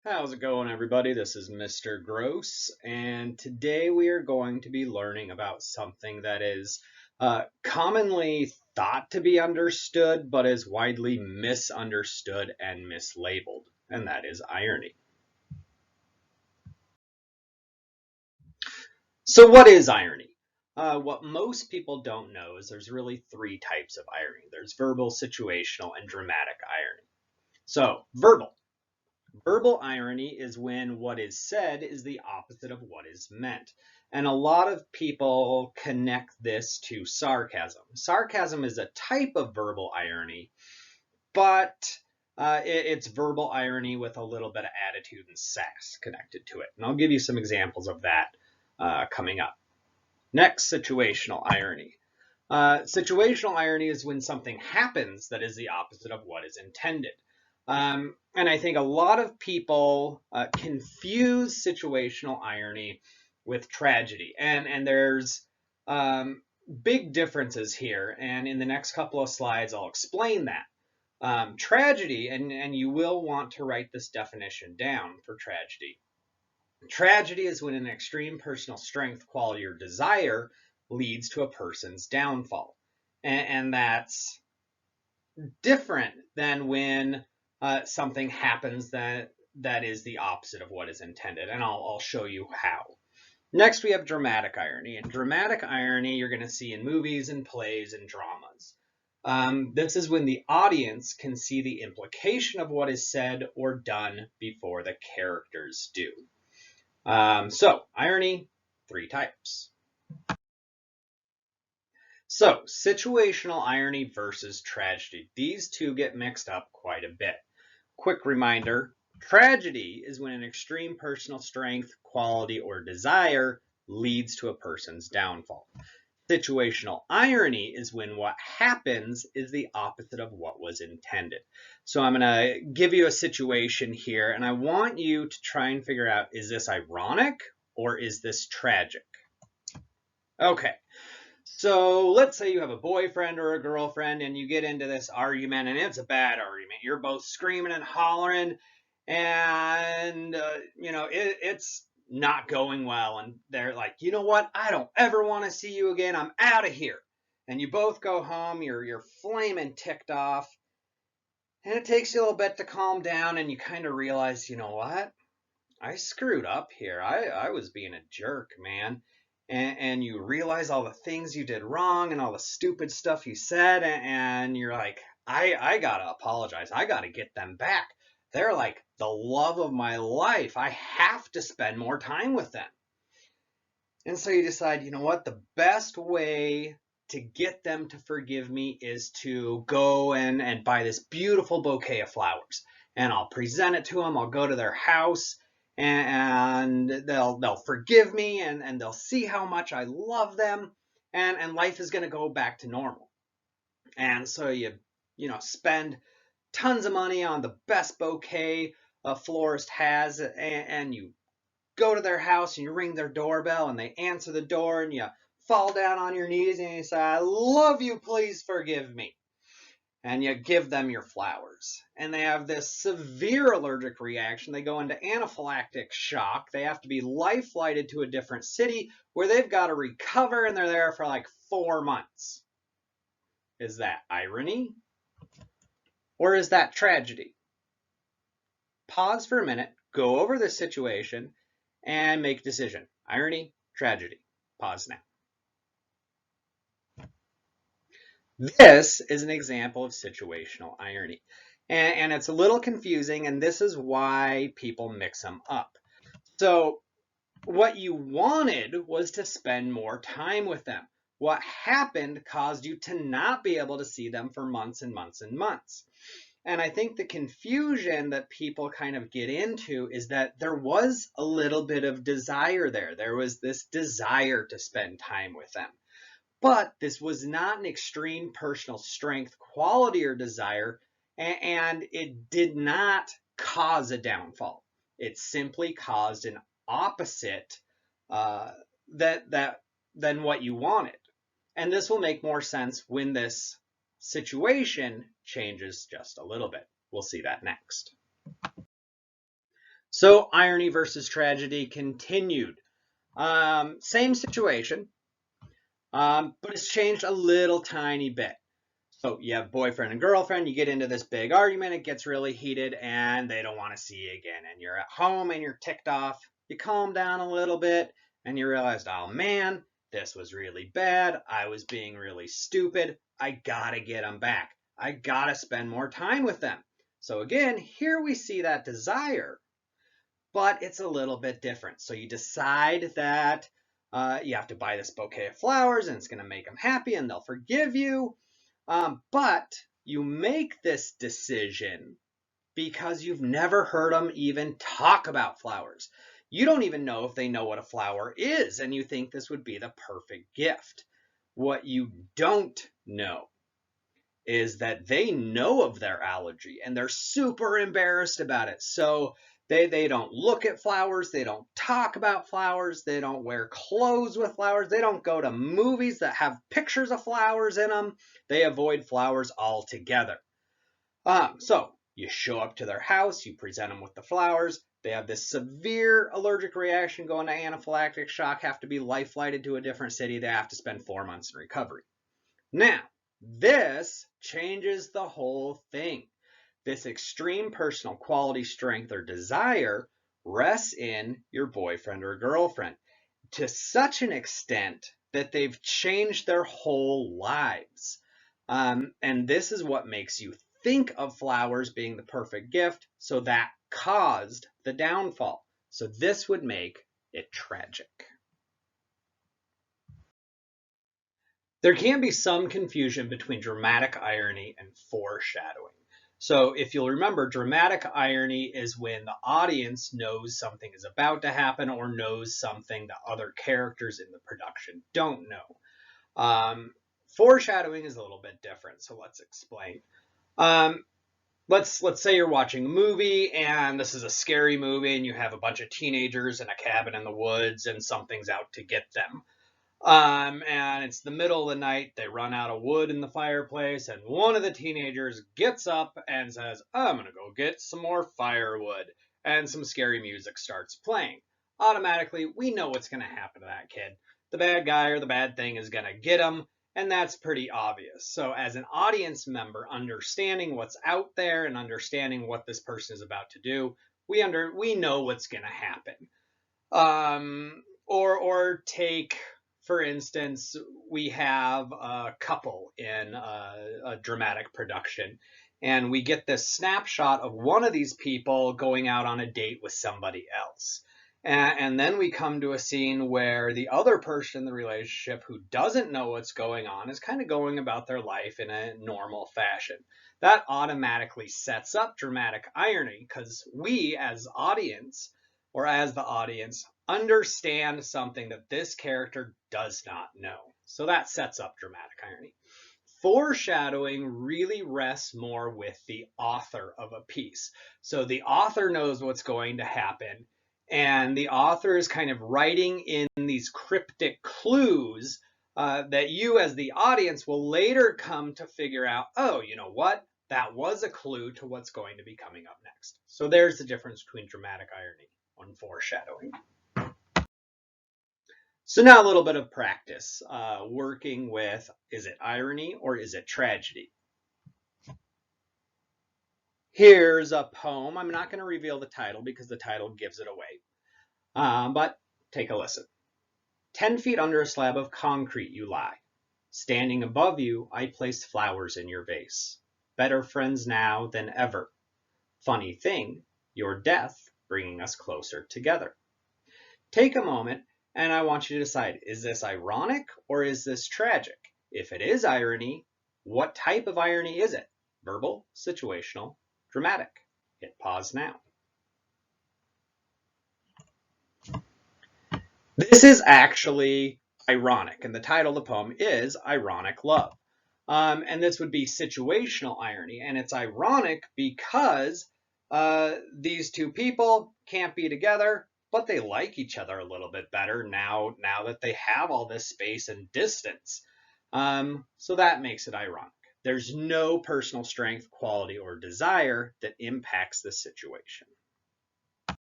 How's it going, everybody? This is Mr. Gross, and today we are going to be learning about something that is commonly thought to be understood, but is widely misunderstood and mislabeled, and that is irony. So, what is irony? What most people don't know is there's really three types of irony. There's verbal, situational, and dramatic irony. So, verbal. Verbal irony is when what is said is the opposite of what is meant. And a lot of people connect this to sarcasm. Sarcasm is a type of verbal irony, but it's verbal irony with a little bit of attitude and sass connected to it. And I'll give you some examples of that coming up. Next, situational irony. Situational irony is when something happens that is the opposite of what is intended. And I think a lot of people confuse situational irony with tragedy. And there's big differences here. And in the next couple of slides, I'll explain that. Tragedy, and you will want to write this definition down for tragedy. Tragedy is when an extreme personal strength, quality, or desire leads to a person's downfall. And that's different than when something happens that is the opposite of what is intended. And I'll show you how. Next, we have dramatic irony. And dramatic irony you're going to see in movies and plays and dramas. This is when the audience can see the implication of what is said or done before the characters do. So, irony, three types. So, situational irony versus tragedy. These two get mixed up quite a bit. Quick reminder, tragedy is when an extreme personal strength, quality, or desire leads to a person's downfall. Situational irony is when what happens is the opposite of what was intended. So I'm going to give you a situation here, and I want you to try and figure out, is this ironic or is this tragic? Okay. So let's say you have a boyfriend or a girlfriend and you get into this argument, and it's a bad argument. You're both screaming and hollering, and it's not going well, and they're like, you know what, I don't ever want to see you again, I'm out of here. And you both go home, you're flaming ticked off, and it takes you a little bit to calm down, and you kind of realize, you know what, I screwed up here. I was being a jerk, man. And you realize all the things you did wrong and all the stupid stuff you said, and you're like, I gotta apologize. I gotta get them back. They're like the love of my life. I have to spend more time with them. And so you decide, you know what, the best way to get them to forgive me is to go and buy this beautiful bouquet of flowers. And I'll present it to them. I'll go to their house, and they'll forgive me, and they'll see how much I love them, and life is going to go back to normal. And so you spend tons of money on the best bouquet a florist has, and you go to their house and you ring their doorbell and they answer the door, and you fall down on your knees and you say, I love you, please forgive me. And you give them your flowers. And they have this severe allergic reaction. They go into anaphylactic shock. They have to be life flighted to a different city where they've got to recover, and they're there for like 4 months. Is that irony? Or is that tragedy? Pause for a minute, go over this situation, and make a decision. Irony, tragedy. Pause now. This is an example of situational irony. And it's a little confusing, and this is why people mix them up. So what you wanted was to spend more time with them. What happened caused you to not be able to see them for months and months and months. And I think the confusion that people kind of get into is that there was a little bit of desire there. There was this desire to spend time with them. But this was not an extreme personal strength, quality, or desire, and it did not cause a downfall. It simply caused an opposite than what you wanted. And this will make more sense when this situation changes just a little bit. We'll see that next. So irony versus tragedy continued. Same situation, but it's changed a little tiny bit. So you have boyfriend and girlfriend, you get into this big argument, it gets really heated, and they don't want to see you again. And you're at home and you're ticked off. You calm down a little bit and you realize, oh man, this was really bad. I was being really stupid. I gotta get them back. I gotta spend more time with them. So again, here we see that desire, but it's a little bit different. So you decide that you have to buy this bouquet of flowers and it's going to make them happy and they'll forgive you. But you make this decision because you've never heard them even talk about flowers. You don't even know if they know what a flower is, and you think this would be the perfect gift. What you don't know is that they know of their allergy and they're super embarrassed about it. So they don't look at flowers, they don't talk about flowers, they don't wear clothes with flowers, they don't go to movies that have pictures of flowers in them. They avoid flowers altogether. So you show up to their house, you present them with the flowers. They have this severe allergic reaction, go into anaphylactic shock, have to be life flighted to a different city. They have to spend 4 months in recovery. Now, this changes the whole thing. This extreme personal quality, strength, or desire rests in your boyfriend or girlfriend to such an extent that they've changed their whole lives. And this is what makes you think of flowers being the perfect gift. So that caused the downfall. So this would make it tragic. There can be some confusion between dramatic irony and foreshadowing. So if you'll remember, dramatic irony is when the audience knows something is about to happen or knows something that other characters in the production don't know. Foreshadowing is a little bit different, so let's explain. Um, let's say you're watching a movie and this is a scary movie and you have a bunch of teenagers in a cabin in the woods and something's out to get them. And it's the middle of the night. They run out of wood in the fireplace, and one of the teenagers gets up and says, I'm going to go get some more firewood. And some scary music starts playing. Automatically, we know what's going to happen to that kid. The bad guy or the bad thing is going to get him, and that's pretty obvious. So, as an audience member, understanding what's out there and understanding what this person is about to do, we know what's going to happen. Or take, for instance, we have a couple in a dramatic production, and we get this snapshot of one of these people going out on a date with somebody else. And then we come to a scene where the other person in the relationship who doesn't know what's going on is kind of going about their life in a normal fashion. That automatically sets up dramatic irony because we as audience or as the audience understand something that this character does not know. So that sets up dramatic irony. Foreshadowing really rests more with the author of a piece. So the author knows what's going to happen, and the author is kind of writing in these cryptic clues that you as the audience will later come to figure out, oh, you know what? That was a clue to what's going to be coming up next. So there's the difference between dramatic irony and foreshadowing. So now a little bit of practice working with, is it irony or is it tragedy? Here's a poem. I'm not going to reveal the title because the title gives it away. But take a listen. 10 feet under a slab of concrete you lie. Standing above you, I place flowers in your vase. Better friends now than ever. Funny thing, your death bringing us closer together. Take a moment and I want you to decide, is this ironic or is this tragic? If it is irony, what type of irony is it? Verbal, situational, dramatic? Hit pause now. This is actually ironic, and the title of the poem is Ironic Love. And this would be situational irony, and it's ironic because these two people can't be together, but they like each other a little bit better now that they have all this space and distance. So that makes it ironic. There's no personal strength, quality, or desire that impacts the situation.